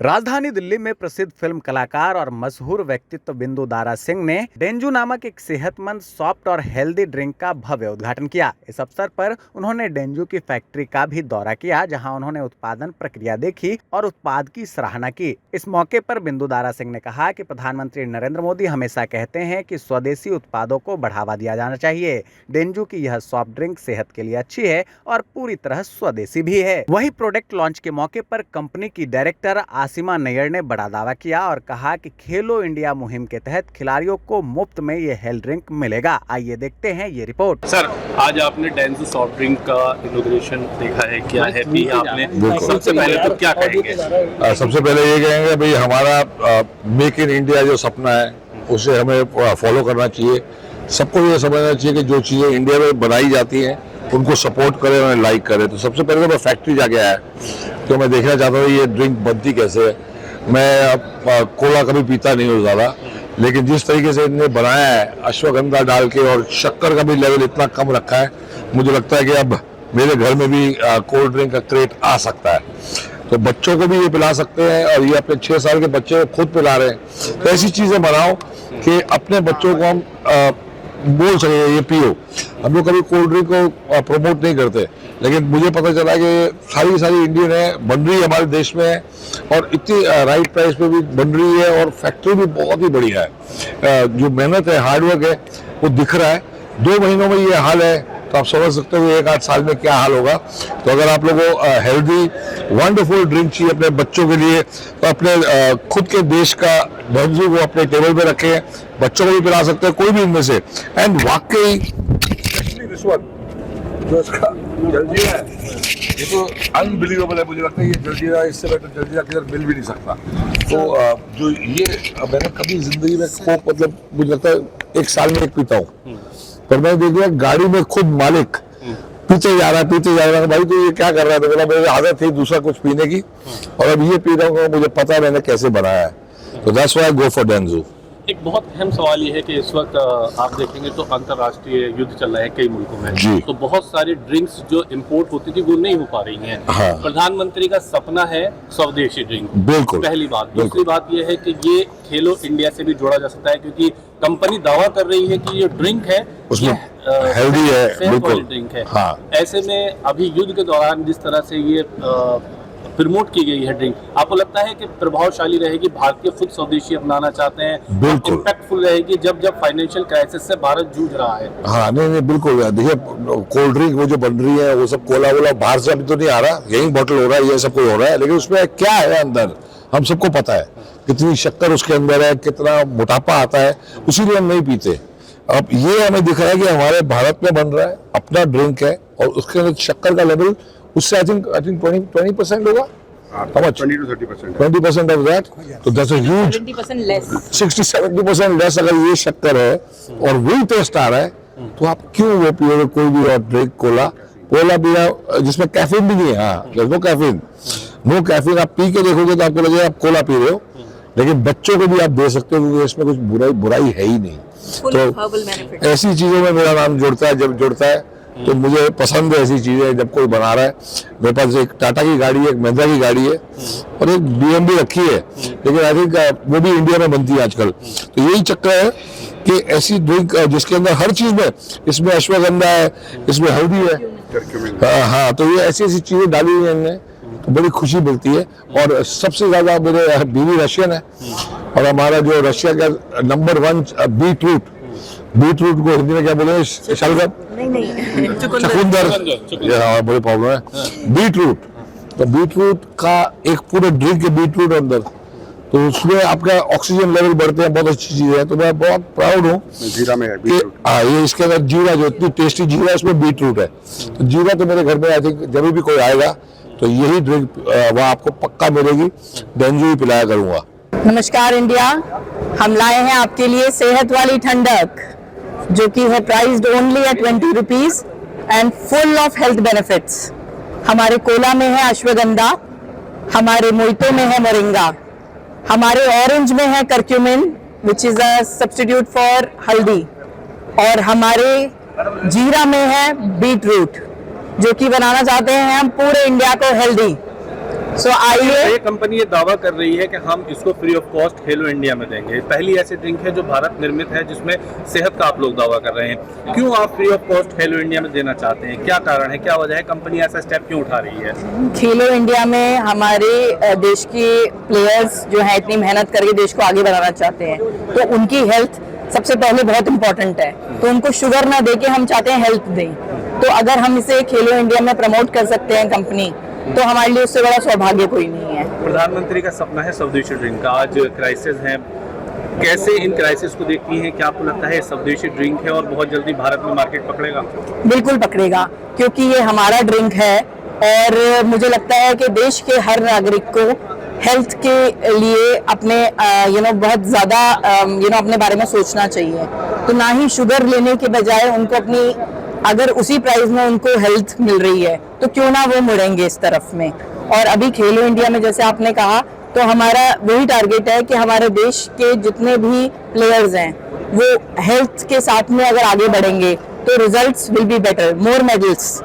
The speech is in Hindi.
राजधानी दिल्ली में प्रसिद्ध फिल्म कलाकार और मशहूर व्यक्तित्व बिंदु दारा सिंह ने डेंजू नामक एक सेहतमंद, सॉफ्ट और हेल्दी ड्रिंक का भव्य उद्घाटन किया। इस अवसर पर उन्होंने डेंजू की फैक्ट्री का भी दौरा किया, जहां उन्होंने उत्पादन प्रक्रिया देखी और उत्पाद की सराहना की। इस मौके पर बिंदु दारा सिंह ने कहा कि प्रधानमंत्री नरेंद्र मोदी हमेशा कहते हैं कि स्वदेशी उत्पादों को बढ़ावा दिया जाना चाहिए। डेंजू की यह सॉफ्ट ड्रिंक सेहत के लिए अच्छी है और पूरी तरह स्वदेशी भी है। वहीं प्रोडक्ट लॉन्च के मौके पर कंपनी की डायरेक्टर आसिमा नैयर ने बड़ा दावा किया और कहा कि खेलो इंडिया मुहिम के तहत खिलाड़ियों को मुफ्त में ये हेल्थ ड्रिंक मिलेगा। आइए देखते हैं ये रिपोर्ट। सर, आज आपने डेंजू सॉफ्ट ड्रिंक का इनॉग्रेशन देखा है, क्या है पी आपने? सबसे पहले तो क्या कहेंगे? सबसे पहले ये कहेंगे भाई, हमारा मेक इन इंडिया जो सपना है उसे हमें फॉलो करना चाहिए। सबको ये समझना चाहिए कि जो चीज़ें इंडिया में बनाई जाती हैं उनको सपोर्ट करें और लाइक करें। तो सबसे पहले तो मैं फैक्ट्री जाके आया तो मैं देखना चाहता हूँ ये ड्रिंक बनती कैसे है। मैं कोला कभी पीता नहीं हूँ ज़्यादा, लेकिन जिस तरीके से इन्हें बनाया है अश्वगंधा डाल के और शक्कर का भी लेवल इतना कम रखा है, मुझे लगता है कि अब मेरे घर में भी कोल्ड ड्रिंक का क्रेट आ सकता है। तो बच्चों को भी ये पिला सकते हैं और ये अपने 6 साल के बच्चे खुद पिला रहे हैं। तो ऐसी चीज़ें बनाओ कि अपने बच्चों को हम बोल सके ये पियो। हम लोग कभी कोल्ड ड्रिंक को प्रमोट नहीं करते, लेकिन मुझे पता चला कि सारी इंडियन है, बन रही है हमारे देश में है और इतनी राइट प्राइस पे भी बन रही है और फैक्ट्री भी बहुत ही बढ़िया है। जो मेहनत है, हार्डवर्क है, वो दिख रहा है। 2 महीनों में ये हाल है तो आप समझ सकते हो 1-8 साल में क्या हाल होगा। तो अगर आप लोगों को हेल्दी वंडरफुल ड्रिंक चाहिए अपने बच्चों के लिए, तो अपने खुद के देश का डेंजू को अपने टेबल पे रखें, बच्चों को भी पिला सकते हैं कोई भी इनमें से। एंड वाकई जो इसका जलजीरा है ये तो अनबिलीवेबल है। मुझे लगता है ये जलजीरा, इससे बेटर जलजीरा किधर मिल भी नहीं सकता। तो जो ये मैंने कभी जिंदगी में कोक, मतलब मुझे लगता है 1 साल में एक पीता हूँ, पर मैंने देख लिया गाड़ी में खुद मालिक पीछे जा रहा है। भाई तो ये क्या कर रहा है? तो बोला मेरी आदत थी दूसरा कुछ पीने की और अब ये पी रहा हूँ, मुझे पता है मैंने कैसे बनाया है। तो that's why I go for डेंजू। एक बहुत अहम सवाल ये है कि इस वक्त आप देखेंगे तो अंतर्राष्ट्रीय युद्ध चल रहा है कई मुल्कों में, तो बहुत सारी ड्रिंक्स जो इंपोर्ट होती थी वो नहीं हो पा रही हैं। हाँ। प्रधानमंत्री का सपना है स्वदेशी ड्रिंक, बिल्कुल पहली बात। दूसरी बात ये है कि ये खेलो इंडिया से भी जोड़ा जा सकता है, क्योंकि कंपनी दावा कर रही है कि ये ड्रिंक है उसमें हेल्दी है, बिल्कुल ड्रिंक है। हाँ। ऐसे में अभी युद्ध के दौरान जिस तरह से ये प्रमोट की गई है ड्रिंक, आपको लगता है कि प्रभावशाली रहेगी? भारतीय खुद स्वदेशी अपनाना चाहते हैं, बिल्कुल इम्पैक्टफुल रहेगी जब फाइनेंशियल क्राइसिस से भारत जूझ रहा है। हाँ, नहीं बिल्कुल। देखिए कोल्ड ड्रिंक वो जो बन रही है वो सब कोला वोला बाहर से अभी तो नहीं आ रहा, यही बॉटल हो रहा है, ये सब कुछ हो रहा है, लेकिन उसमें क्या है अंदर हम सबको पता है। कितनी शक्कर उसके अंदर है, कितना मोटापा आता है, इसीलिए हम नहीं पीते। अब ये हमें दिख रहा है कि हमारे भारत में बन रहा है, अपना ड्रिंक है और उसके अंदर शक्कर का लेवल उससे आई थिंक 20% होगा। How much? 20 to 30%. 20% of that. तो that's a huge 70% less. 60-70% less अगर ये शक्कर है और वही टेस्ट आ रहा है, तो आप क्यों वो पियोगे कोई भी और ड्रिंक? कोला पिया जिसमें कैफीन भी नहीं है। हाँ, नो कैफीन। आप पी के देखोगे तो आपको लगेगा आप कोला पी रहे हो, लेकिन बच्चों को भी आप दे सकते हो क्योंकि इसमें कुछ बुराई है ही नहीं। तो ऐसी चीजों में मेरा नाम जुड़ता है। जब जुड़ता है तो मुझे पसंद है ऐसी चीजें जब कोई बना रहा है। मेरे पास एक टाटा की गाड़ी है, एक महिंद्रा की गाड़ी है और एक BMW रखी है, लेकिन आई थिंक वो भी इंडिया में बनती है आजकल। तो यही चक्कर है कि ऐसी ड्रिंक जिसके अंदर हर चीज में, इसमें अश्वगंधा है, इसमें हल्दी है, हाँ, तो ये ऐसी चीजें डाली हुई है इनने, तो बड़ी खुशी मिलती है। और सबसे ज्यादा मेरे बीवी रशियन है और हमारा जो रशिया का नंबर 1 बीटरूट को हिंदी में क्या बोले? शलगम, चुकंदर, बड़ी प्रॉब्लम है। बीटरूट, तो बीटरूट का एक पूरे ड्रिंक है बीटरूट अंदर, तो उसमें आपका ऑक्सीजन लेवल बढ़ते हैं, बहुत अच्छी चीज है। तो मैं बहुत प्राउड हूँ जीरा में है बीटरूट। हाँ, ये इसके अंदर जीरा, जो इतनी टेस्टी जीरा है उसमें बीटरूट है। तो जीरा तो मेरे घर में आई थिंक जब भी कोई आएगा तो यही ड्रिंक वह आपको पक्का मिलेगी, डेंजू ही पिलाया करूंगा। नमस्कार इंडिया, हम लाए हैं आपके लिए सेहत वाली ठंडक, जो कि है priced only at 20 rupees and full of health benefits. हमारे कोला में है अश्वगंधा, हमारे मोइतो में है मोरिंगा, हमारे ऑरेंज में है curcumin which is a substitute for हल्दी, और हमारे जीरा में है बीटरूट, जो कि बनाना चाहते हैं हम पूरे इंडिया को हेल्दी। सो आइए, ये कंपनी ये दावा कर रही है कि हम इसको free of cost Khelo India में देंगे। पहली ऐसी ड्रिंक है जो भारत निर्मित है जिसमें सेहत का आप लोग दावा कर रहे हैं। क्यों आप free of cost Khelo India में देना चाहते हैं? क्या कारण है, क्या वजह है, कंपनी ऐसा स्टेप क्यों उठा रही है? खेलो इंडिया में हमारे देश के प्लेयर्स जो है इतनी मेहनत करके देश को आगे बढ़ाना चाहते हैं, तो उनकी हेल्थ सबसे पहले बहुत इंपॉर्टेंट है। तो उनको शुगर ना दे के हम चाहते हैं हेल्थ दें। तो अगर हम इसे खेलो इंडिया में प्रमोट कर सकते हैं कंपनी, तो हमारे लिए उससे बड़ा सौभाग्य कोई नहीं है। प्रधानमंत्री का सपना है स्वदेशी ड्रिंक का। आज क्राइसिस है, कैसे इन क्राइसिस को देखती हैं? क्या आपको लगता है स्वदेशी ड्रिंक है और बहुत जल्दी भारत में मार्केट पकड़ेगा? बिल्कुल पकड़ेगा, क्योंकि ये हमारा ड्रिंक है और मुझे लगता है कि देश के हर नागरिक को हेल्थ के लिए अपने बहुत ज़्यादा अपने बारे में सोचना चाहिए। तो ना ही शुगर लेने के बजाय उनको अपनी, अगर उसी प्राइस में उनको हेल्थ मिल रही है तो क्यों ना वो मुड़ेंगे इस तरफ में। और अभी खेलो इंडिया में जैसे आपने कहा, तो हमारा वही टारगेट है कि हमारे देश के जितने भी प्लेयर्स हैं वो हेल्थ के साथ में अगर आगे बढ़ेंगे तो results will be better, more medals.